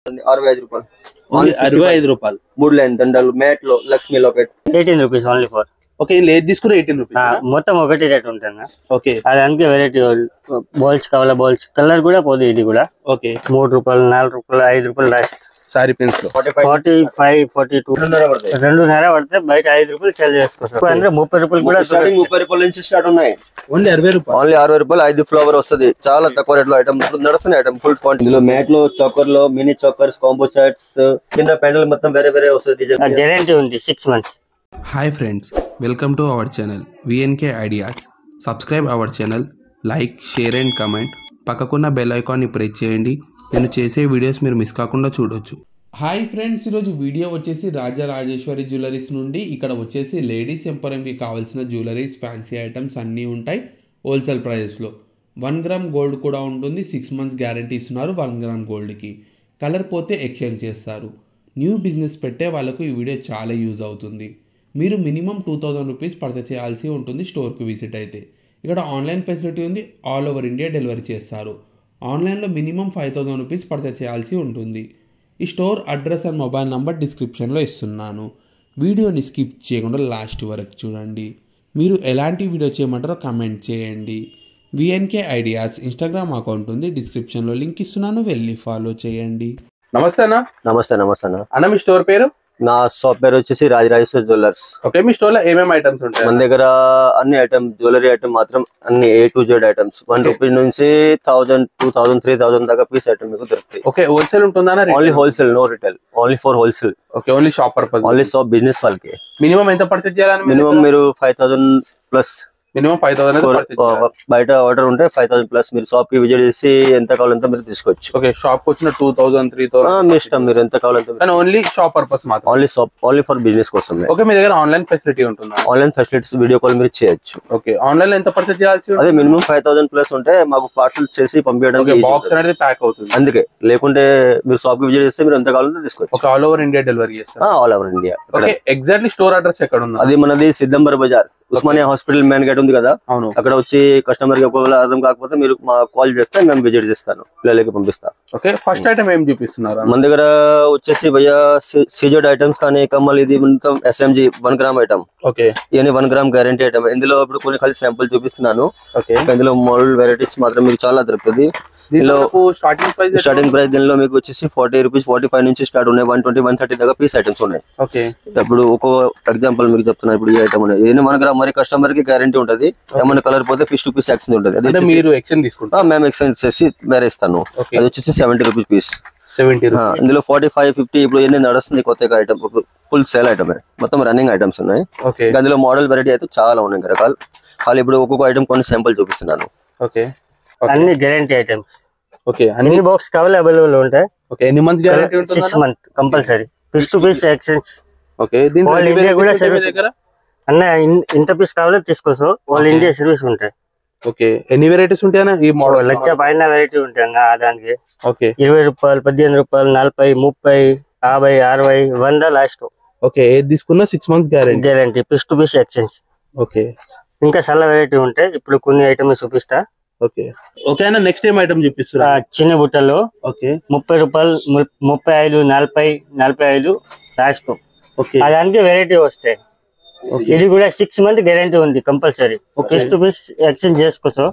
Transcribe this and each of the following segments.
65 రూపాయలు. ఓన్లీ 65 రూపాయలు. 3 లైన్ దండలు మ్యాట్ లో Lakshmi locket 18 rupees only for. Okay, లేదు తీసుకుని 18 రూపీస్. మొత్తం ఒకటి రేట్ ఉంటుంది. ఓకే, దానికి వెరైటీ బౌల్స్ కావాలా, బౌల్స్ కలర్ కూడా పోదు. ఇది కూడా ఓకే 3 రూపాయలు 4 రూపాయలు 5 రూపాయలు లాస్ట్. సారీ పిన్స్ లో 45 42 2.5 పడితే బయట 5 రూపాయలు సేల్ చేసుకోవచ్చు. అంటే 30 రూపాయలు కూడా 30 రూపాయల నుంచి స్టార్ట్ ఉన్నాయి. ఓన్లీ 60 రూపాయలు. ఓన్లీ 60 రూపాయలు 5 ఫ్లవర్ వస్తుంది. చాలా తక్కువ రేట్ లో ఐటమ్ నడుస్తున్నాయి. Item full quantity. ఇందులో మ్యాట్ లో చాకర్ లో మినీ చాకర్స్ కాంబో సెట్స్ కింద ప్యాండల్ మొత్తం వేరే వేరే వస్తుంది. గ్యారెంటీ ఉంది 6 months. Hi friends, welcome to our channel VNK Ideas. Subscribe our channel, like, share and comment. పక్కకున్న బెల్ ఐకాన్ ని ప్రెస్ చేయండి. నేను చేసే వీడియోస్ మీరు మిస్ కాకుండా చూడొచ్చు. హాయ్ ఫ్రెండ్స్, ఈరోజు వీడియో వచ్చేసి రాజరాజేశ్వరి జ్యువెలరీస్ నుండి. ఇక్కడ వచ్చేసి లేడీస్ ఎంపవర్మెంట్కి కావాల్సిన జ్యువెలరీస్, ఫ్యాన్సీ ఐటమ్స్ అన్నీ ఉంటాయి హోల్సేల్ ప్రైజెస్లో. 1 గ్రామ్ గోల్డ్ కూడా ఉంటుంది. 6 months గ్యారంటీ ఇస్తున్నారు 1 గ్రామ్ గోల్డ్కి. కలర్ పోతే ఎక్స్చేంజ్ చేస్తారు. న్యూ బిజినెస్ పెట్టే వాళ్ళకు ఈ వీడియో చాలా యూజ్ అవుతుంది. మీరు మినిమం 2000 రూపీస్ పర్చేస్ చేయాల్సి ఉంటుంది స్టోర్కి విజిట్ అయితే. ఇక్కడ ఆన్లైన్ ఫెసిలిటీ ఉంది. ఆల్ ఓవర్ ఇండియా డెలివరీ చేస్తారు. ఆన్లైన్లో మినిమం 5000 రూపీస్ పర్చేస్ చేయాల్సి ఉంటుంది. ఈ store address and mobile number డిస్క్రిప్షన్లో ఇస్తున్నాను. వీడియోని స్కిప్ చేయకుండా లాస్ట్ వరకు చూడండి. మీరు ఎలాంటి వీడియో చేయమంటారో కమెంట్ చేయండి. విఎన్కే ఐడియాస్ ఇన్స్టాగ్రామ్ అకౌంట్ ఉంది, డిస్క్రిప్షన్లో లింక్ ఇస్తున్నాను, వెళ్ళి ఫాలో చేయండి. నమస్తే అన్న. నమస్తే నమస్తే అన్న. అన్న మీ స్టోర్ పేరు? నా షాప్ పేరు వచ్చేసి రాజరాజేశ్వరి జ్యువెలర్స్. ఓకే, మీ స్టోర్ లో ఏమేమి ఐటమ్స్ ఉంటాయి? మన దగ్గర అన్ని ఐటమ్ జ్యువెలరీ ఐటమ్ మాత్రం అన్ని A to Z items 1 rupee నుంచి 1000 2000 3000 దాకా పీస్ ఐటమ్ మీకు దొరుకుతాయి. ఓకే, హోల్సేల్ ఉంటుందా? Only wholesale, no retail, only for wholesale. Okay, only shop purpose, only shop business వాళ్ళకి. మినిమం ఎంత పర్చేజ్ చేయాలని? మినిమం మీరు 5000 ప్లస్. మినిమం 5000. బయట ఆర్డర్ ఉంటే 5000 ప్లస్. మీరు షాప్ కి విజిట్ చేసి ఎంత కావాలంటే మీరు తీసుకోవచ్చు. ఓకే, షాప్ వచ్చిన 2000 3000 మీ ఇష్టం, మీరు ఎంత కావాలంటే. ఓన్లీ షాప్ పర్పస్ మాత్రం, only shop, only for business కోసం. ఓకే, మీ దగ్గర ఆన్లైన్ ఫెసిలిటీ ఉంటుందా? ఆన్లైన్ ఫెసిలిటీస్ వీడియో కాల్ మీరు చేయొచ్చు. ఓకే, ఆన్లైన్ లో ఎంత పర్చేజ్ చేయాల్సి? అదే మినిమం 5000 ప్లస్ ఉంటే మాకు పార్సల్ చేసి పంపించడానికి బాక్స్ అనేది ప్యాక్ అవుతుంది. అందుకే, లేకుంటే మీరు షాప్ కి విజిట్ చేస్తే మీరు ఎంత కావాలంటే తీసుకోవచ్చు. Okay, all over India delivery చేస్తారు? All over India. Okay, exactly store address ఎక్కడ ఉంది? అది మనది Siddiamber Bazar, Osmania hospital main gate ఉంది కదా, అవును. అక్కడ వచ్చి కస్టమర్ కి ఒకవేళ అర్థం కాకపోతే మీరు మా కాల్ చేస్తే మేము విజిట్ చేస్తాను, పిల్లలకి పంపిస్తాను. ఓకే, ఫస్ట్ ఐటమ్ ఏం చూపిస్తున్నారు మన దగ్గర? వచ్చేసి భయ్యా సీజెడ్ ఐటమ్స్ కానీ కమ్మల్, ఇది మొత్తం SMG 1 గ్రామ్ ఐటమ్. ఓకే, ఇవన్నీ 1 గ్రామ్ గ్యారంటీ ఐటమ్. ఇందులో ఇప్పుడు కొన్ని కలిసి శాంపుల్ చూపిస్తున్నాను. ఓకే, ఇందులో మోడల్ వెరైటీస్ మాత్రం మీకు చాలా దొరుకుతుంది. దీనిలో స్టార్టింగ్ ప్రైస్ దీనిలో మీకు వచ్చేసి 40 రూపీస్ 45 నుంచి స్టార్ట్ ఉన్నాయి. 120 130 దాకా పీస్ ఐటమ్స్ ఉన్నాయి. ఓకే, ఇప్పుడు ఒక్కో ఎగ్జాంపుల్ మీకు చెప్తున్నా. ఇప్పుడు ఈ ఐటమ్ అనేది ఇది 1 గ్రామ్, మరి కస్టమర్ కి గ్యారంటీ ఉంటుంది. ఏమైనా కలర్ పోతే పీస్ టు పీస్ ఎక్స్చేంజ్ ఉంటుంది. అది మీరు ఎక్స్చేంజ్ తీసుకుంటారు? మేము ఎక్స్చేంజ్ చేసి వేరే ఇస్తాను. అది వచ్చేసి 70 రూపీస్ పీస్. 70 రూపీస్. ఇందులో 45 50 ఇప్పుడు ఎన్ని నడుస్తుంది కొత్తగా ఐటమ్, ఫుల్ సేల్ ఐటమ్, మొత్తం రన్నింగ్ ఐటమ్స్ ఉన్నాయి. అందులో మోడల్ వెరైటీ అయితే చాలా ఉన్నాయి రకాలు. ఖాళీ ఇప్పుడు ఒక్కొక్క ఐటమ్ కొన్ని శాంపుల్ చూపిస్తున్నాను. ఓకే, అన్ని గ్యారంటీ ఐటమ్స్. ఓకే, అన్ని బాక్స్ కావాలి అవైలబుల్ ఉంటాయి. ఓకే, ఎన్ని మంత్స్ గ్యారంటీ ఉంటుంది? 6 months compulsory, piece to piece exchange. Okay, దీని ఇండియా కూడా సర్వీస్ అన్న, ఇంత పీస్ కావాలో తీసుకోవచ్చు. ఆల్ ఇండియా సర్వీస్ ఉంటాయి. ఓకే, ఎన్ని వెరైటీస్ ఉంటాయన్నా ఈ మోడల్? 1,00,000 పైన వెరైటీ ఉంటాయి దానికి. ఓకే, 20 రూపాయలు 18 రూపాయలు 40 30 50 60 100 లాస్ట్. ఓకే, ఏది తీసుకున్నా 6 months guarantee, piece to piece exchange. Okay, ఇంకా చాలా వెరైటీ ఉంటాయి. ఇప్పుడు కొన్ని ఐటమ్స్ చూపిస్తా. ఓకే, ఓకే అన్న, నెక్స్ట్ ఏం ఐటమ్ చూపిస్తున్నా? చిన్న బుట్టలు. ఓకే, 30 రూపాయలు 35 40 45 లాస్ట్. ఓకే, దానికి వెరైటీ వస్తాయి. ఇది కూడా 6 months గ్యారంటీ ఉంది compulsory. Piece to piece exchange చేసుకోవచ్చు.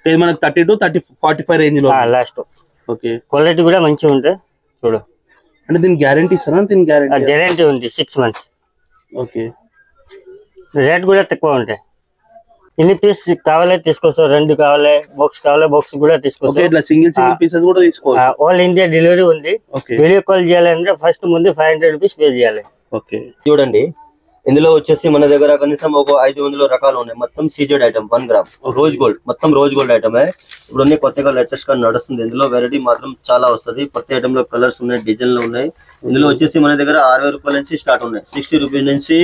ఇది మనకి 30 to 45 రేంజ్ లో లాస్ట్. ఓకే, క్వాలిటీ కూడా మంచిగా ఉంటాయి. చూడు, అంటే దీని గ్యారంటీ ఇస్తారా? దీని గ్యారంటీ ఉంది 6 months. ఓకే, రేట్ కూడా తక్కువ ఉంటాయి. ఎన్ని పీస్ కావాలి తీసుకోవచ్చు. 2 కావాలి, బాక్స్ కావాలి, బాక్స్ కూడా తీసుకోవచ్చు. ఇట్లా సింగిల్ పీసెస్ కూడా తీసుకోవచ్చు. ఆల్ ఇండియా డెలివరీ ఉంది. వీడియో కాల్ చేయాలంటే ఫస్ట్ ముందు 500 రూపీస్ పే చేయాలి. ఓకే, చూడండి, ఇందులో వచ్చేసి మన దగ్గర కనీసం ఒక 500 రకాలు ఉన్నాయి. మొత్తం CZ item 1 gram rose gold, మొత్తం రోజ్ గోల్డ్ ఐటమ్. ఇప్పుడు అన్ని కొత్తగా లేటెస్ట్ గా నడుస్తుంది. ఇందులో వెరైటీ మాత్రం చాలా వస్తుంది. ప్రతి ఐటమ్ లో కలర్స్ ఉన్నాయి, డిజైన్లు ఉన్నాయి. ఇందులో వచ్చేసి మన దగ్గర 60 రూపాయల నుంచి స్టార్ట్ ఉన్నాయి. 60 రూపీస్ నుంచి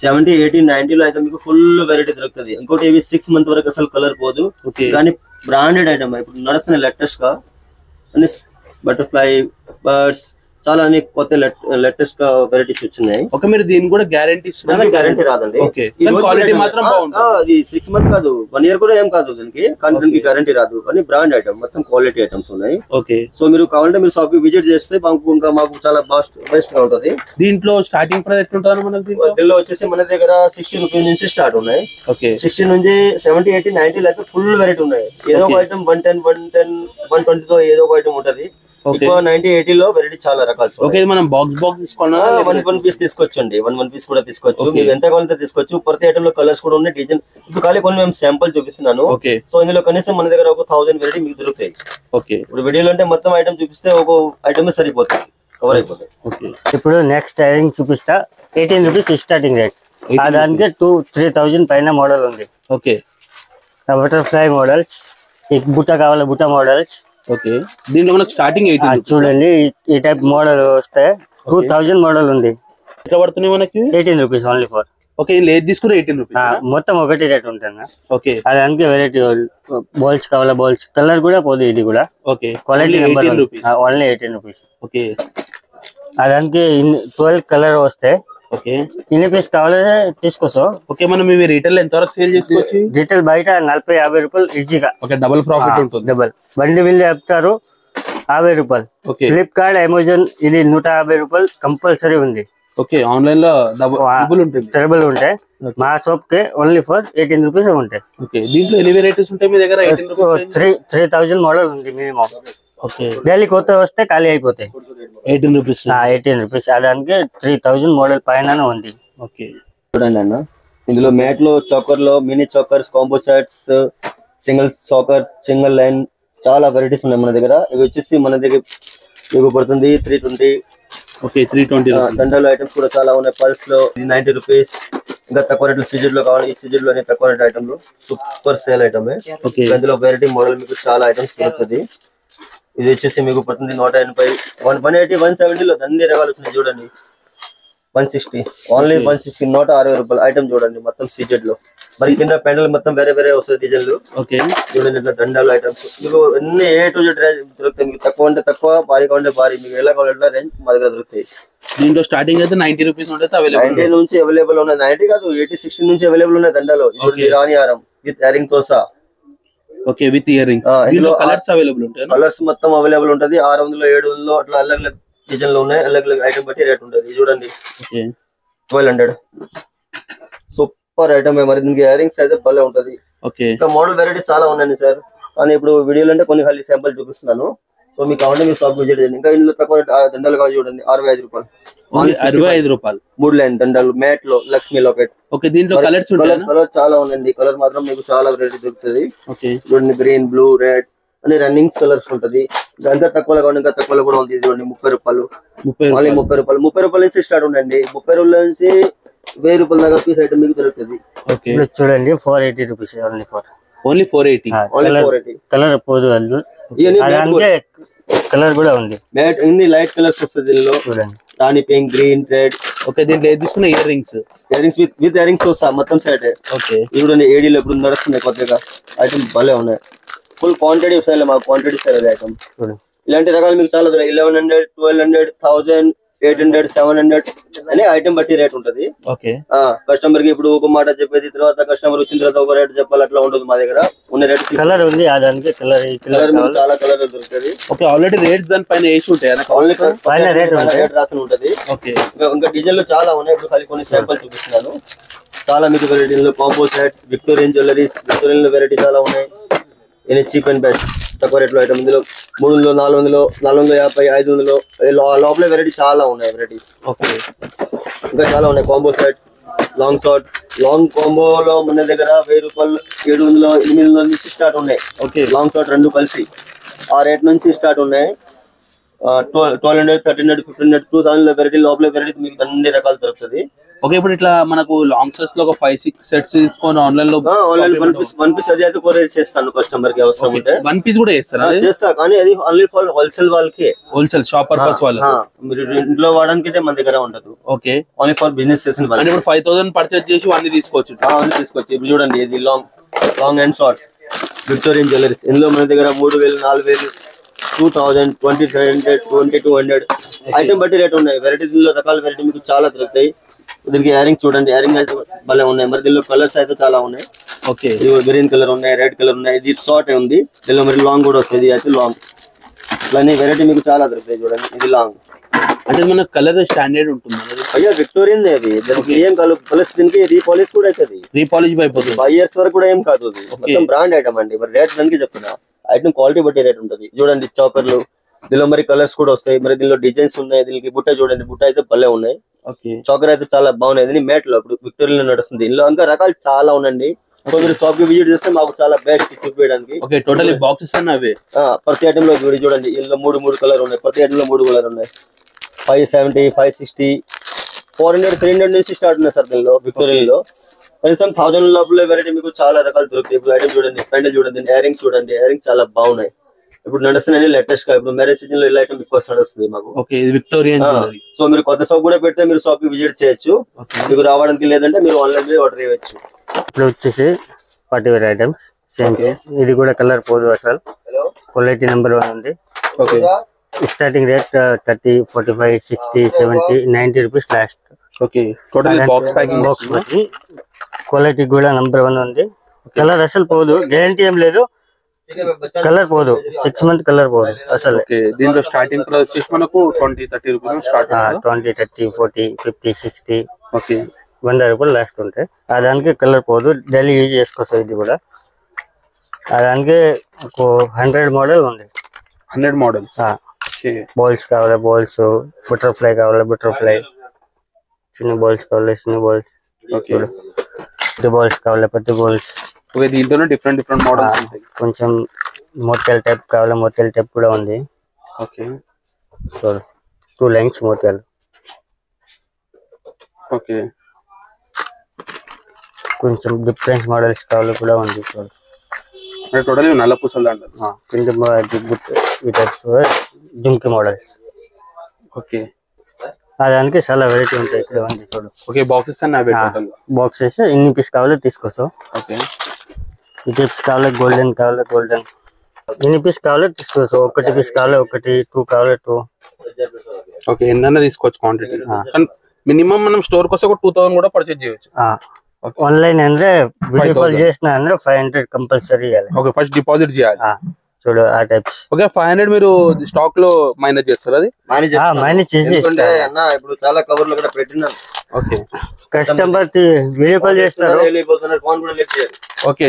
70 80 90 లో అయితే మీకు ఫుల్ వెరైటీ దొరుకుతుంది. ఇంకోటి ఇవి 6 months వరకు అసలు కలర్ పోదు. కానీ బ్రాండెడ్ ఐటమ్ ఇప్పుడు నడుస్తున్నాయి లేటెస్ట్ గా. అన్ని బటర్ఫ్లై, బర్డ్స్, చాలా అన్ని కొత్త లేటెస్ట్ వెరైటీస్ వచ్చినాయి. ఓకే, మీరు దీనికి కూడా గ్యారంటీ ఇస్తున్నారా? గ్యారంటీ రాదండి. ఓకే, క్వాలిటీ మాత్రం బాగుంటుంది. అది 6 months కాదు, 1 year కూడా ఏం కాదు దీనికి. కానీ దీనికి గ్యారంటీ రాదు. కానీ బ్రాండ్ ఐటమ్, మొత్తం క్వాలిటీ ఐటమ్స్ ఉన్నాయి. ఓకే, సో మీరు కావాలంటే మీరు షాప్ కి విజిట్ చేస్తే మాకు చాలా బెస్ట్ గా ఉంటది. దీంట్లో స్టార్టింగ్ ప్రైస్ ఎట్లుంటుంది మనకు? దీనిలో వచ్చేసి మన దగ్గర 60 rupees నుంచి స్టార్ట్ ఉన్నాయి. ఓకే, 60 నుంచి 70, 80, 90 అయితే ఫుల్ వెరైటీ ఉన్నాయి. ఏదో ఒక ఐటమ్ 110, 120 తో ఏదో ఒక ఐటమ్ ఉంటది. ఎక్కువ 90, 80 లో వెరైటీ చాలా రకాలు. ఓకే, మనం బాక్స్ తీసుకోవాలా? 1 piece తీసుకోవచ్చండి. 1 piece కూడా తీసుకోవచ్చు. మీకు ఎంత కావాలంటే తీసుకోవచ్చు. ప్రతి ఐటమ్ లో కలర్స్ కూడా ఉన్నాయి, డిజైన్. ఇప్పుడు ఖాళీ కొన్ని మేము శాంపుల్ చూపిస్తున్నాను. ఓకే, సో ఇందులో కనీసం మన దగ్గర ఒక 1000 వెరైటీ మీకు దొరుకుతాయి. ఓకే, ఇప్పుడు వీడియోలో అంటే మొత్తం ఐటమ్ చూపిస్తే ఒక ఐటమ్ సరిపోతుంది, కవర్ అయిపోతాయి. ఓకే, ఇప్పుడు నెక్స్ట్ ఇయరింగ్ చూపిస్తా. 18 రూపీస్ స్టార్టింగ్ రేట్. దానికి 2-3,000 పైన మోడల్ ఉంది. ఓకే, బటర్ఫ్లై మోడల్స్, బుట్ట కావాలి బుట్ట మోడల్స్. ఓకే, దీంట్లో మనకు స్టార్టింగ్ 18 చూడండి, ఈ టైప్ మోడల్ వస్తే 2000 మోడల్ ఉంది. ఎట్లా పడుతున్నాయి మనకి? 18 రూపీస్ ఓన్లీ ఫర్. ఓకే, ఇందులో ఏది తీసుకున్నా 18 రూపీస్. మొత్తం ఒకటి రేట్ ఉంటుంది. ఓకే, దానికి వెరైటీ బౌల్స్ కావాలా, బౌల్స్ కలర్ కూడా పోదు. ఇది కూడా okay, quality number 18 rupees. Only 18 rupees. Okay, దానికి 12 కలర్ వస్తే ఓకే, ఇన్ని పీస్ కావాలంటే తీసుకోవచ్చు. ఓకే, మనం ఇవి రీటైల్ ఎంత వరకు సేల్ చేసుకోవచ్చు? రిటైల్ బయట 40-50 రూపాయలు ఈజీగా. ఓకే, డబుల్ ప్రాఫిట్ ఉంటుంది. డబల్ బండి బిల్ చెప్తారు 50 రూపాయలు. ఓకే, ఫ్లిప్కార్ట్, అమెజాన్ ఇది 150 రూపాయలు కంపల్సరీ ఉంది. ఓకే, ఆన్లైన్ లో డబుల్ ఉంటుంది. టెరబుల్ ఉంటాయి. మా షాప్ కి ఓన్లీ ఫర్ 18 రూపీస్ ఉంటాయి. ఓకే, దీంట్లో ఎన్ని వెరైటీస్ ఉంటాయి మీ దగ్గర? 3,000 మోడల్ ఉంది మినిమం. ఓకే, డైలీ కొత్త వస్తే ఖాళీ అయిపోతాయి. 18 రూపీస్. 18 రూపీస్. దానికి 3000 మోడల్ పైన ఉంది. ఓకే, చూడండి అన్న, ఇందులో మ్యాట్ లో చాకర్ లో mini చాకర్స్, combo sets, single choker, single line చాలా వెరైటీస్ ఉన్నాయి మన దగ్గర. ఇవి వచ్చేసి మన దగ్గర ఇవి పడుతుంది 320. ఓకే, 320. దండలు ఐటమ్స్ కూడా చాలా ఉన్నాయి. పల్స్ లో 90 రూపీస్. ఇంకా తక్కువ రేట్లు సిజెడ్ లో కావాలి. ఈ సిజెడ్ లోనే తక్కువ రేట్ ఐటమ్ లో సూపర్ సేల్ ఐటమ్. ఓకే, అందులో వెరైటీ మోడల్ మీకు చాలా ఐటమ్స్ దొరుకుతుంది. ఇది వచ్చేసి మీకు పడుతుంది 180, 180, 170 లో అన్ని రకాలు వచ్చినాయి. చూడండి 160, ఓన్లీ 160, 160 రూపాయలు ఐటమ్. చూడండి మొత్తం సీజెడ్ లో. మరి కింద పెండల్ మొత్తం వేరే వేరే వస్తుంది డిజైన్లు. ఓకే, చూడండి ఇట్లా దండాలు ఐటమ్స్ మీకు అన్ని A to Z దొరుకుతాయి. మీకు తక్కువ అంటే తక్కువ, భారీ కావాలంటే భారీ, మీకు ఎలా కావాలంటే రేంజ్ మా దగ్గర దొరుకుతాయి. దీంట్లో స్టార్టింగ్ అయితే 90 రూపీస్ ఉంటుంది. 90 నుంచి అవైలబుల్ ఉన్నాయి. 90 కాదు, 80, 60 నుంచి అవైలబుల్ ఉన్నాయి దండాలు. రాణి హారం విత్ ఇయరింగ్ తో సహా. Okay, with earrings. దీంట్లో కలర్స్ అవైలబుల్ ఉంటాయి. కలర్స్ మొత్తం అవైలబుల్ ఉంటది. 600, 700 అట్లా అలగ్ డిజైన్ లో ఉన్నాయి. అలగ్ ఐటమ్ బట్టి రేట్ ఉంటుంది. చూడండి 1200 సూపర్ ఐటమ్. మరి దీనికి ఇయరింగ్స్ అయితే భలే ఉంటది. ఓకే, ఇంకా మోడల్ వెరైటీస్ చాలా ఉన్నాయి సార్. కానీ ఇప్పుడు వీడియోలో అంటే కొన్ని ఖాళీ శాంపుల్ చూపిస్తున్నాను. సో మీకు కావాలంటే మీరు షాప్ విజిట్ చేయండి. ఇంకా ఇందులో తక్కువ దండాలు కావాలి. చూడండి 65 రూపాయలు. 65 రూపాయలు. 3 లైన్ దండాలు మ్యాట్ లో లక్ష్మీ లాకెట్. ఓకే, దీంట్లో కలర్స్ కలర్ చాలా ఉన్నాయి. కలర్ మాత్రం మీకు చాలా వెరైటీ దొరుకుతుంది. ఓకే, చూడండి గ్రీన్, బ్లూ, రెడ్ అని రన్నింగ్ కలర్స్ ఉంటది. ఇంకా తక్కువలో కావాలి, ఇంకా తక్కువలో కూడా ఉంది. చూడండి 30 రూపాయలు. 30 రూపాయల నుంచి స్టార్ట్ ఉండండి. 30 రూపాయల నుంచి 1000 రూపాయల దాకా పీస్ ఐటమ్ మీకు దొరుకుతుంది. ఓకే, చూడండి 480 rupees only for. Only 480. Colour పోదు. కలర్ కూడా ఉంది. మ్యాట్ ఇన్ని లైట్ కలర్స్ వస్తుంది దీనిలో. చూడండి రాణి పింక్, గ్రీన్, రెడ్. ఓకే, దీంట్లో ఏది తీసుకున్న ఇయర్ రింగ్స్ విత్ ఇయరింగ్స్ వస్తా మొత్తం సెట్. ఓకే, చూడండి ఏడీలో ఇప్పుడు నడుస్తున్నాయి కొత్తగా ఐటమ్ భలే ఉన్నాయి. ఫుల్ క్వాంటిటీ వస్తాయి. మాకు క్వాంటిటీ సార్ ఐటమ్. ఇలాంటి రకాలు మీకు చాలా 1100, 1200, 1000, 800, 700 అని ఐటమ్ బట్టి రేట్ ఉంటది. ఓకే, కస్టమర్ కి ఇప్పుడు ఒక మాట చెప్పేది, తర్వాత కస్టమర్ వచ్చిన తర్వాత ఒక రేట్ చెప్పాలి. అట్లా ఉండదు మా దగ్గర. ఉన్న రేట్ కలర్ ఉంది. దానికి కలర్ చాలా కలర్ దొరుకుతుంది. ఓకే, ఆల్రెడీ రేట్స్ దాని పైన వేసి ఉంటాయి. ఓన్లీ రేట్ రాసి ఉంటది. ఓకే, ఇంకా డిజైన్ లో చాలా ఉన్నాయి. ఇప్పుడు ఖాళీ కొన్ని శాంపుల్ చూపిస్తున్నాను. చాలా మీకు వెరైటీలో combo sets, Victorian jewelleries, Victorian variety చాలా ఉన్నాయి. ఇది చీప్ అండ్ బెస్ట్ తక్కువ రేట్లో ఐటమ్. ఇందులో 300, 400, 450, 500 లోపల వెరైటీ చాలా ఉన్నాయి వెరైటీస్. ఓకే, ఇంకా చాలా ఉన్నాయి. Combo set, long short, long కాంబోలో మన దగ్గర 1000 రూపాయలు, 700, 800 నుంచి స్టార్ట్ ఉన్నాయి. ఓకే, లాంగ్ షార్ట్ రెండు కలిసి ఆ రేట్ నుంచి స్టార్ట్ ఉన్నాయి. 1200, 1300, 1500, 2000 వెరైటీ లోపల వెరైటీ మీకు అన్ని రకాలు దొరుకుతుంది. ఓకే, ఇప్పుడు ఇట్లా మనకు లాంగ్ సెట్స్ లో ఒక 5-6 సెట్స్ తీసుకొని ఆన్లైన్ లో వన్ పీస్ అది అయితే కొరియర్ చేస్తాను కస్టమర్ కి అవసరం ఉంటే. 1 పీస్ కూడా చేస్తారా? చేస్తా, కానీ అది ఓన్లీ ఫర్ హోల్సేల్ వాళ్ళకి. హోల్సేల్ షాప్ పర్పస్ వాళ్ళకి. మీరు ఇంట్లో వాడడానికి మన దగ్గర ఉండదు. ఓకే, ఓన్లీ ఫర్ బిజినెస్ చేసిన వాళ్ళు. ఇప్పుడు 5000 పర్చేజ్ చేసి అన్ని తీసుకోవచ్చు. అన్ని తీసుకోవచ్చు. ఇప్పుడు చూడండి ఇది long and short Victorian jewelleries. ఇందులో మన దగ్గర 3000, 4000, 2000, 2200, ఐటమ్ బట్టి రేట్ ఉన్నాయి. వెరైటీస్ లో రకాల వెరైటీ మీకు చాలా దొరుకుతాయి. దీనికి ఇయరింగ్ చూడండి, ఇయరింగ్ అయితే భలే ఉన్నాయి. మరి దీనిలో కలర్స్ అయితే చాలా ఉన్నాయి. ఓకే, గ్రీన్ కలర్ ఉన్నాయి, రెడ్ కలర్ ఉన్నాయి. ఇది షార్ట్ ఉంది, దీనిలో మరి లాంగ్ కూడా వస్తుంది. అయితే లాంగ్ ఇలానే వెరైటీ మీకు చాలా దొరుకుతాయి. చూడండి ఇది లాంగ్ అంటే మన కలర్ స్టాండర్డ్ ఉంటుంది. అయ్యా విక్టోరియన్ అది, దానికి ఏం కాదు. ప్లస్ దీనికి రీపాలిష్ కూడా అవుతుంది, రీపాలిష్ అయిపోతుంది. 5 years వరకు కూడా ఏం కాదు. అది మొత్తం బ్రాండ్ ఐటమ్ అండి. మరి రేట్ దానికి చెప్తున్నా, ఐటమ్ క్వాలిటీ బట్టి రేట్ ఉంటుంది. చూడండి చాపర్లు, దీనిలో మరి కలర్స్ కూడా వస్తాయి. మరి దీనిలో డిజైన్స్ ఉన్నాయి. దీనికి బుట్ట చూడండి, బుట్ట అయితే భలే ఉన్నాయి. చాకర్ అయితే చాలా బాగున్నాయి. దీని మేట్ లో ఇప్పుడు విక్టోరియన్ నడుస్తుంది. ఇందులో ఇంకా రకాలు చాలా ఉన్నాయి. సో మీరు షాప్ కి విజిట్ చేస్తే మాకు చాలా బెస్ట్ చూపించడానికి. టోటల్ బాక్సెస్ అన్నవి ప్రతి ఐటమ్ లో చూడండి, ఇందులో మూడు కలర్ ఉన్నాయి. ప్రతి ఐటమ్ లో 3 కలర్ ఉన్నాయి. 570, 560, 400, 300 నుంచి స్టార్ట్ ఉన్నాయి సార్. దీనిలో విక్టోరియన్ లో కనీసం 1000 లోపల వెరైటీ మీకు చాలా రకాలు దొరుకుతాయి. ఇప్పుడు ఐటమ్ చూడండి, పెండల్ చూడండి, ఇయరింగ్ చూడండి. ఇయరింగ్ చాలా బాగున్నాయి. ఇప్పుడు నడుస్తున్నాయి లేటెస్ట్ గా. ఇప్పుడు మ్యారేజ్ సీజన్ లో ఇలా ఐటమ్ ఎక్కువ నడుస్తుంది మాకు. విక్టోరియన్. సో మీరు కొత్త షాప్ కూడా పెడితే మీరు షాప్ కి విజిట్ చేయొచ్చు. మీకు రావడానికి లేదంటే మీరు ఆన్లైన్ లో ఆర్డర్ చేయవచ్చు. ఇప్పుడు వచ్చేసి పార్టీ వేర్ ఐటమ్స్ సేమ్. ఇది కూడా కలర్ పోదు అసలు. క్వాలిటీ నెంబర్ 1 ఉంది. Starting rate 30, 45, 60, 70, 90 rupees last. Box బట్టి క్వాలిటీ కూడా నెంబర్ 1 ఉంది. కలర్ అసలు పోదు, గ్యారంటీ ఏం లేదు. కలర్ పోదు, 6 month కలర్ పోదు అసలు. దీంట్లో స్టార్టింగ్ ప్రైస్ వచ్చేసి మనకు 20, 30 రూపీస్ స్టార్ట్. 20, 30, 40, 50, 60, 100 రూపాయలు లాస్ట్ ఉంటాయి. దానికి కలర్ పోదు, డైలీ యూజ్ చేసుకోవచ్చు. ఇది కూడా దానికి ఒక 100 మోడల్ ఉంది. 100 మోడల్స్. బౌల్స్ కావాలి, బౌల్స్. బటర్ఫ్లై కావాలి, బటర్ఫ్లై. చిన్న బౌల్స్ కావాలి, చిన్న బౌల్స్. పెద్ద బౌల్స్ కావాలి, పెద్ద బౌల్స్. దీంట్లోనే డిఫరెంట్ మోడల్స్ ఉంటాయి. కొంచెం మోతేల్ టైప్ కావాలి, మోతేల్ టైప్ కూడా ఉంది. 2 లైన్స్ మోతేల్. కొంచెం డిఫరెంట్ మోడల్స్ కావాలి కూడా ఉంది. టోటల్ నల్ల పూసలు అంటారు. జుంకి మోడల్స్. దానికి చాలా వెరైటీ ఉంటాయి. ఇక్కడ ఉంది చూడు. బాక్సెస్ బాక్సెస్ ఎన్ని పీస్ కావాలో తీసుకోవచ్చు. ఈ టిప్స్ కావాలి, గోల్డెన్ కావాలి, గోల్డెన్. ఎన్ని పీస్ కావాలో తీసుకోవచ్చు. 1 పీస్ కావాలి, 1, 2 కావాలి, 2. ఎన్న తీసుకోవచ్చు క్వాంటిటీ. మినిమం మనం స్టోర్ కోసం 2000 కూడా పర్చేజ్ చేయొచ్చు. ఆన్లైన్ అంటే వీడియో కాల్ చేసిన అంటే 500 కంపల్సరీ ఇవ్వాలి. ఫస్ట్ డిపాజిట్ చేయాలి. చూడు ఆ టైప్స్. 500 మీరు స్టాక్ లో మైనస్ చేస్తారు. అది మైనస్ చేసి ఇప్పుడు చాలా కవర్లు కూడా పెట్టినాను. కస్టమర్ వీడియో కాల్ చేస్తారు.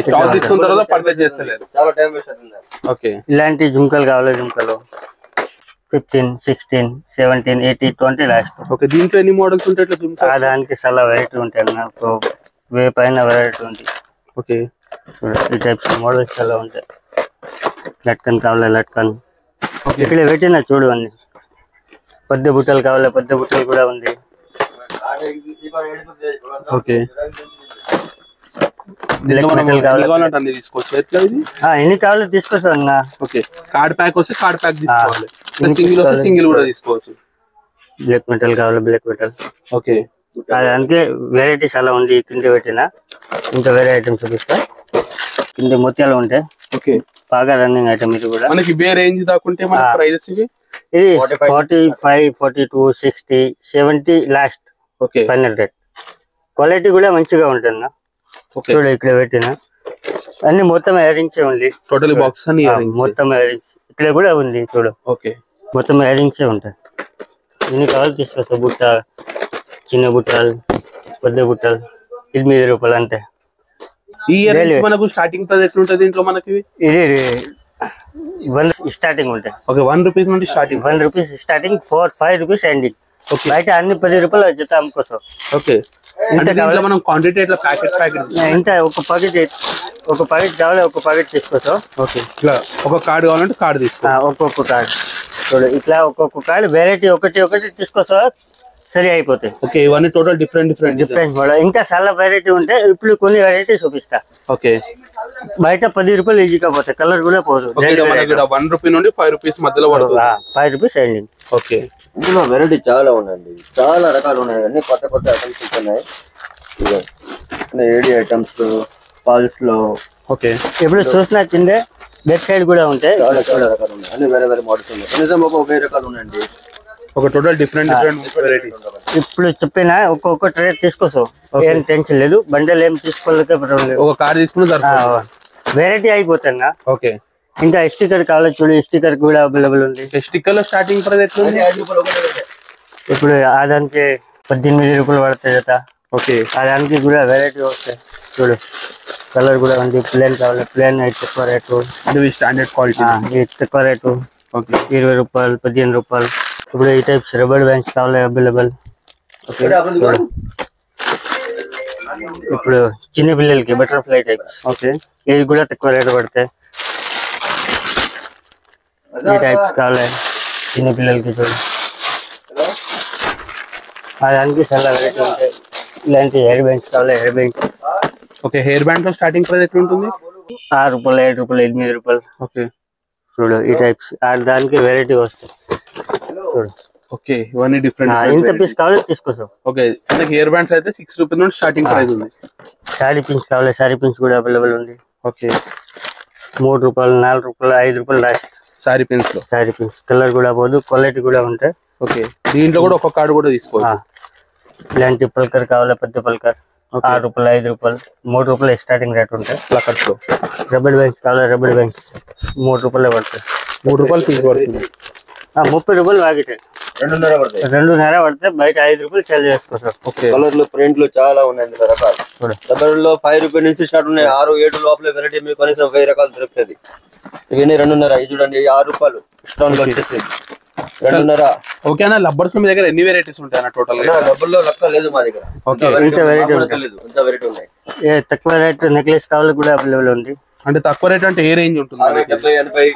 స్టాక్ తీసుకున్న తర్వాత పర్చేజ్ చేస్తలేరు. చాలా టైం వేస్ట్ అవుతుంది. ఇలాంటి జుంకలు కావాలి, జుంకలు 15, 16, 17, 18, 20 లాస్ట్. దీంట్లో ఎన్ని మోడల్స్ ఉంటాయి? దానికి చాలా వెరైటీ ఉంటాయి. నాకు 1000 పైన వెరైటీ ఉంది. ఈ టైప్స్ మోడల్స్ చాలా ఉంటాయి. లట్కన్ కావాలి, లట్కన్. ఇక్కడ పెట్టిన చూడు అన్ని. పెద్ద బుట్టలు కావాలి, పెద్ద బుట్టలు కూడా ఉంది. ఎన్ని కావాలో తీసుకోవచ్చు అన్న. కార్డ్ ప్యాక్ వస్తే కార్డ్ ప్యాక్ తీసుకోవాలి. సింగిల్ వస్తే సింగిల్ కూడా తీసుకోవచ్చు. బ్లాక్ మెటల్ కావాలి, బ్లాక్ మెటల్. దానికి వెరైటీస్ అలా ఉంది. కింద పెట్టిన ఇంకా వేరే ఐటమ్స్ చూపిస్తా. కింద ముత్యాలు ఉంటాయి. బాగా రన్నింగ్ ఐటమ్. ఇది కూడా మనకి వేరే రేంజ్ దాకుంటే మన ప్రైజెస్ ఇది 45, 42, 60, 70 లాస్ట్. Final rate. క్వాలిటీ కూడా మంచిగా ఉంటుంది. చూడు ఇక్కడ పెట్టిన అన్ని మొత్తం ఇయరింగ్స్ ఉంది. టోటల్ బాక్స్ అన్ని మొత్తం ఇయరింగ్స్. ఇక్కడ కూడా ఉంది చూడు. మొత్తం ఇయరింగ్స్ ఉంటాయి. ఎన్ని కావాలి తీసుకోవచ్చు. బుట్ట, చిన్న బుట్టలు, పెద్ద బుట్టలు. 8 రూపాయలు అంతే. ఈ ఇయరింగ్స్ మనకు స్టార్టింగ్ ప్రైస్ ఎట్లుంటది? దీంట్లో మనకి ఇది 1 స్టార్టింగ్ ఉంటాయి. 1 రూపీస్ నుండి starting. 1 rupees starting, 4, 5 rupees ending. బయట అన్ని 10 రూపాయలు జత అమ్ముకోవచ్చు. మనం క్వాంటిటీ ఇట్లా ప్యాకెట్ ఇంత ఒక ప్యాకెట్ కావాలి, ఒక ప్యాకెట్ తీసుకోవచ్చు. ఇట్లా ఒక కార్డ్ కావాలంటే కార్డ్ తీసుకో. ఒక్కొక్క కార్డ్ చూడు. ఇట్లా ఒక్కొక్క కార్డ్ వెరైటీ ఒకటి తీసుకోవచ్చు. సరి అయిపోతాయి. ఇవన్నీ టోటల్ డిఫరెంట్ మోడల్. ఇంకా చాలా వెరైటీ ఉంటాయి. ఇప్పుడు కొన్ని వెరైటీ చూపిస్తా. బయట 10 రూపాయలు ఈజీగా పోతాయి. కలర్ కూడా పోదు. 1 రూపీ నుండి 5 రూపీస్ మధ్యలో పడుతుంది. 5 రూపీస్ ఎండింగ్. ఇందులో వెరైటీ చాలా ఉన్నాయండి. చాలా రకాలు ఉన్నాయి. అన్ని కొత్త ఐటమ్స్ ఉన్నాయి. ఏడి ఐటమ్స్, పల్స్ లో. ఇప్పుడు చూసిన కిందే బ్యాక్ సైడ్ కూడా ఉంటాయి. చాలా రకాలు ఉన్నాయి. అన్ని వేరే మోడల్స్ ఉన్నాయి. కనీసం ఒక 1000 రకాలు ఉన్నాయండి. ఒక టోటల్ డిఫరెంట్ వెరైటీస్. ఇప్పుడు చెప్పిన ఒక్కొక్క రేట్ తీసుకోసావు, ఏం టెన్షన్ లేదు. బండలు ఏం తీసుకోలేక ఒక కార్ తీసుకుని వెరైటీ అయిపోతుందా. ఓకే, ఇంకా స్టిక్కర్ కావాలి చూడు, స్టిక్కర్ కూడా అవైలబుల్ ఉంది. స్టిక్కర్ లో స్టార్టింగ్ ప్రైస్ ఎట్లుంది? ఇప్పుడు ఆదానికి 18 రూపాయలు పడుతుంది కదా. ఓకే, ఆదానికి కూడా వెరైటీ వస్తాయి చూడు. కలర్ కూడా ఉంది. ప్లేన్ కావాలి, ప్లేన్ అయితే ఎక్కువ రేటు. ఇది స్టాండర్డ్ క్వాలిటీ, ఇది తక్కువ రేటు. ఓకే, 20 రూపాయలు, 15 రూపాయలు. ఇప్పుడు ఈ టైప్స్ రబ్బర్ బ్యాండ్స్ కావాలి అవైలబుల్. ఇప్పుడు చిన్న పిల్లలకి బటర్ఫ్లై టైప్స్. ఓకే, ఇవి కూడా తక్కువ రేటు పడతాయి. ఈ టైప్స్ కావాలి చిన్న పిల్లలకి చూడు. దానికి చాలా వెరైటీ ఉంటాయి. ఇలాంటి హెయిర్ బ్యాండ్స్ కావాలి, hair bands. Okay, hair band లో స్టార్టింగ్ ప్రైస్ ఎట్లుంటుంది? 6 రూపాయలు, 7 రూపాయలు, 8 రూపాయలు. ఓకే చూడు ఈ టైప్స్. దానికి వెరైటీ వస్తాయి చూడు. ఓకే, ఇవన్నీ డిఫరెంట్. ఇంత పీస్ కావాలి తీసుకోసావు. ఓకే, హెయిర్ బ్యాండ్స్ అయితే 6 రూపీస్ నుండి స్టార్టింగ్ ప్రైస్ ఉంది. శారీ పిన్స్ కావాలి, శారీ పిన్స్ కూడా అవైలబుల్ ఉంది. ఓకే, 3 రూపాయలు, 4 రూపాయలు, 5 రూపాయలు లాస్ట్. సారీ పిన్స్ లో శారీ పిన్స్ కలర్ కూడా పోదు, క్వాలిటీ కూడా ఉంటాయి. ఓకే, దీంట్లో కూడా ఒక కార్డు కూడా తీసుకోవాలి. ఇలాంటి పల్కర్ కావాలి, పెద్ద పల్కర్ 6 రూపాయలు, 5 రూపాయలు, 3 రూపాయలు స్టార్టింగ్ రేట్ ఉంటాయి. ప్లకర్స్ లో రబ్బర్ బ్యాండ్స్ కావాలి, రబ్బర్ బ్యాండ్స్ 3 రూపాయలు పడతాయి. 3 రూపాయలు పీస్ పడుతుంది. 30 రూపాయలు వాగితే 2.5 పడతాయి. 2.5 పడితే బయట 5 రూపాయలు సేల్ చేసుకోవచ్చు. ఓకే, కలర్లు ప్రింట్లు చాలా ఉన్నాయి ఇందులో రకాలు. రబ్బర్ లో 5 రూపాయల నుంచి స్టార్ట్ ఉన్నాయి. 6, 7 లోపల వెరైటీ మీకు కనీసం 1000 రకాలు దొరుకుతుంది. ఇవన్నీ 2.5. ఇది చూడండి 6 రూపాయలు స్టోన్ వచ్చేసి 2.5. ఓకేనా? లబ్బర్స్ మీ దగ్గర ఎన్ని వెరైటీస్ ఉంటాయి అన్న టోటల్? రబ్బర్ లో లెక్క లేదు మా దగ్గర. ఓకే, ఇంత వెరైటీ తెలియదు ఇంత వెరైటీ ఉన్నాయి. తక్కువ రేట్ నెక్లెస్ కావాలి కూడా అవైలబుల్ ఉంది. అంటే తక్కువ రేట్ అంటే ఏ రేంజ్ ఉంటుంది? 60, 70, 80.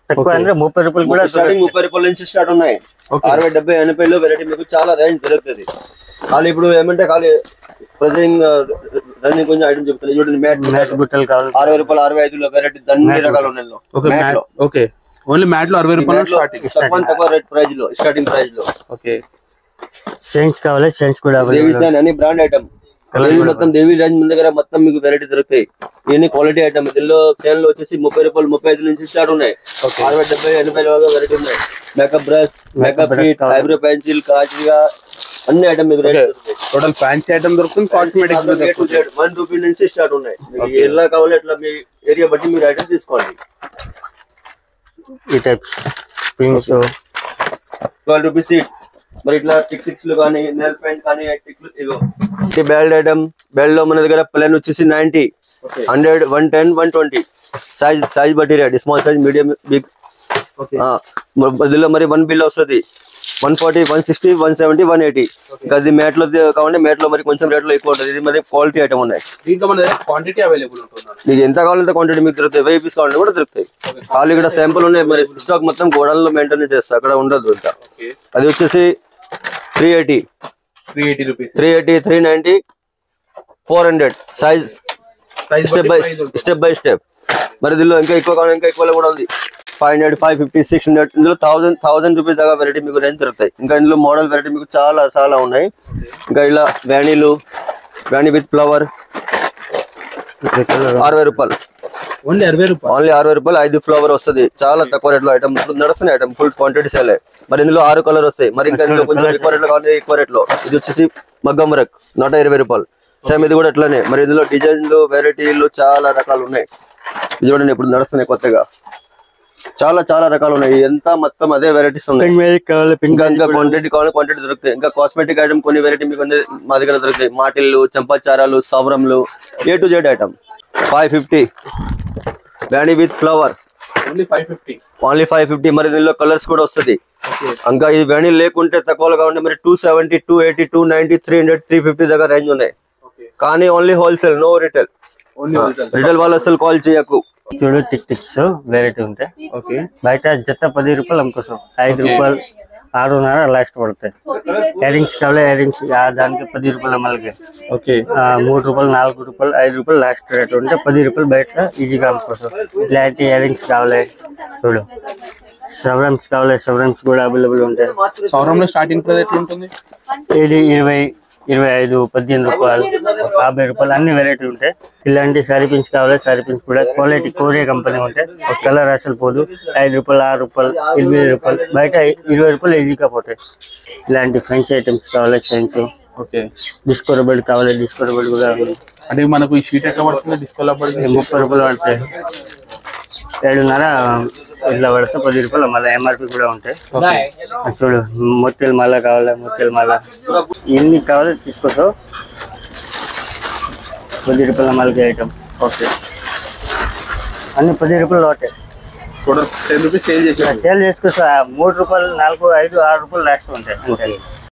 తక్కువ అంటే 30 రూపాయలు కూడా స్టార్టింగ్ 30 రూపాయల నుంచి స్టార్ట్ ఉన్నాయి. 60, 70, 80 లో వెరైటీ మీకు చాలా రేంజ్ దొరుకుతుంది. ఖాళీ ఇప్పుడు ఏమంటే ఖాళీ ప్రజెంట్ రన్నింగ్ కొంచెం ఐటమ్ చెప్తాను చూడండి. మ్యాట్ గుట్టలు కావాలి 60 రూపాయలు, 65 లో వెరైటీ అన్ని రకాలు ఉన్నాయి. ఓకే, ఓన్లీ మ్యాట్ లో 60 రూపాయలు స్టార్టింగ్. తక్కువ రేట్ ప్రైస్ లో స్టార్టింగ్ ప్రైస్ లో. ఓకే, చైన్స్ కావాలి, చైన్స్ కూడా దేవి సైన్ అని బ్రాండ్ ఐటమ్. మొత్తం దేవి రేంజ్ మన దగ్గర మొత్తం మీకు వెరైటీ దొరుకుతాయి. ఇవన్నీ క్వాలిటీ ఐటమ్. దీనిలో చైన్ లో వచ్చేసి 30 రూపాయలు, 35 నుంచి స్టార్ట్ ఉన్నాయి. 60, 70, 80 వరకు వెరైటీ ఉన్నాయి. Makeup brush, makeup kit, eyebrow pencil, కాజుగా అన్ని ఐటమ్ మీకు టోటల్ ఫ్యాన్సీ ఐటమ్ దొరుకుతుంది. కాస్మెటిక్స్ 1 రూపీ నుంచి స్టార్ట్ ఉన్నాయి. ఎలా కావాలి అట్లా మీ ఏరియా బట్టి మీరు ఐటమ్ తీసుకోండి. ఈ టైప్స్ పిన్స్ 12 రూపీస్ సీట్. మరి ఇట్లా టిక్స్ లు కానీ, నెల్ పెయింట్ కానీ, టిక్లు ఇగో బెల్ట్ ఐటమ్. బెల్ట్ లో మన దగ్గర ప్లాన్ వచ్చేసి 90, 100, 110, 120 సైజ్ బట్టి rate. Small size, medium, big. దీనిలో మరి 1 బిల్ వస్తుంది. 140, 160, 170, 180. ఇంకా అది మ్యాట్ లో కావాలంటే మ్యాట్ లో మరి కొంచెం రేట్ లో ఎక్కువ ఉంటుంది. ఇది మరి క్వాలిటీ ఐటమ్ ఉన్నాయి. దీంట్లో మన దగ్గర క్వాంటిటీ అవైలబుల్ ఉంటుంది. మీకు ఎంత కావాలంటే క్వాంటిటీ మీకు దొరుకుతాయి. 1000 పీస్ కావాలంటే కూడా దొరుకుతాయి. ఖాళీ ఇక్కడ శాంపుల్ ఉన్నాయి. మరి స్టాక్ మొత్తం గోడౌన్లో మెయింటైన్ చేస్తారు, అక్కడ ఉండదు ఇంత. అది వచ్చేసి 380, 390, 400 సైజ్ స్టెప్ బై స్టెప్. మరి దీనిలో ఇంకా ఎక్కువ కావాలి, ఇంకా ఎక్కువ కూడా ఉంది. 500, 550, 600. ఇందులో 1000 రూపీస్ దాకా వెరైటీ మీకు రేంజ్ దొరుకుతాయి. ఇంకా ఇందులో మోడల్ వెరైటీ మీకు చాలా చాలా ఉన్నాయి. ఇంకా ఇలా వ్యానీ విత్ ఫ్లవర్ 60 రూపాయలు. ఓన్లీ 60 రూపాయలు 5 ఫ్లవర్ వస్తుంది. చాలా తక్కువ రేట్ లో ఐటమ్ నడుస్తున్నాయి. Item full quantity sale. మరి ఇందులో 6 కలర్ వస్తాయి. మరి ఇంకా ఇందులో కొంచెం ఎక్కువ రేట్ లో కావాలి, ఎక్కువ రేట్ లో. ఇది వచ్చేసి మగ్గం వర్క్ 120 రూపాయలు. సేమ్ ఇది కూడా అట్లానే. మరి ఇందులో డిజైన్లు, వెరైటీలు చాలా రకాలు ఉన్నాయి. ఇది చూడండి ఇప్పుడు నడుస్తున్నాయి కొత్తగా. చాలా చాలా రకాలు ఉన్నాయి. ఎంత మొత్తం అదే వెరైటీస్ ఉన్నాయి. ఇంకా క్వాంటిటీ కావాలి, క్వాంటిటీ దొరుకుతాయి. ఇంకా కాస్మెటిక్ ఐటమ్ కొన్ని వెరైటీ మీకు మా దగ్గర దొరుకుతాయి. మాటిల్లు, చంపాచారాలు, సవరంలు, A to Z ఐటమ్ 550. వ్యానీ విత్ ఫ్లవర్ ఓన్లీ 550. మరి దీనిలో కలర్స్ కూడా వస్తుంది. ఇంకా ఇది వ్యానీ లేకుంటే తక్కువలో కావాలంటే మరి 270, 280, 290, 300, 350 దగ్గర రేంజ్ ఉన్నాయి. కానీ only wholesale, no retail. Retail వాళ్ళు అసలు కాల్ చేయకు. చూడు టిక్స్ వెరైటీ ఉంటాయి. ఓకే, బయట జత 10 రూపాయలు అమ్ముకోసం. 5 రూపాయలు, 6.5 లాస్ట్ పడతాయి. ఇయరింగ్స్ కావాలి, ఇయరింగ్స్ దానికి 10 రూపాయలు అమ్మలకి. ఓకే, 3 రూపాయలు, 4 రూపాయలు, 5 రూపాయలు లాస్ట్ రేట్ ఉంటే 10 రూపాయలు బయట ఈజీగా అమ్ముకోసం. ఇలాంటి ఇయరింగ్స్ కావాలి చూడు. సవరమ్స్ కావాలి, సవరమ్స్ కూడా అవైలబుల్ ఉంటాయి. సౌరంలో స్టార్టింగ్ ప్రైస్ ఎట్లా ఉంటుంది? ఇది 20, 25, 18 రూపాయలు, 50 రూపాయలు అన్ని వెరైటీ ఉంటాయి. ఇలాంటి సారీ పిన్స్ కావాలి, సారీ పిన్స్ కూడా క్వాలిటీ కొరియా కంపెనీ ఉంటాయి. ఒక కలర్ అసలు పోదు. 5 రూపాయలు, 6 రూపాయలు, 8 రూపాయలు, బయట 20 రూపాయలు ఈజీగా పోతాయి. ఇలాంటి ఫ్రెంచ్ ఐటమ్స్ కావాలి, ఫ్రెంచ్. ఓకే, డిస్కో రబ్బర్ కావాలి, డిస్కో రబ్బర్ కూడా ఉంది. అంటే మనకు ఈ షీట్ ఎట్లా పడుతుంది? డిస్కో రబ్బర్ 30 రూపాయలు పడతాయి. 7.5 ఇట్లా పడితే 10 రూపాయలు. మళ్ళీ ఎంఆర్పి కూడా ఉంటాయి. చూడు, మొత్తెల మాల కావాలి, మొత్తెల మాల ఎన్ని కావాలి తీసుకోతావు. 10 రూపాయల మాలకి ఐటమ్. ఓకే, అన్ని 10 రూపాయలు ఒకటే. 10 రూపీస్ సేల్ చేసి సేల్ చేసుకోవచ్చు. 3 రూపాయలు, 4, 5, 6 రూపాయలు లాస్ట్ ఉంటాయి. అంతే.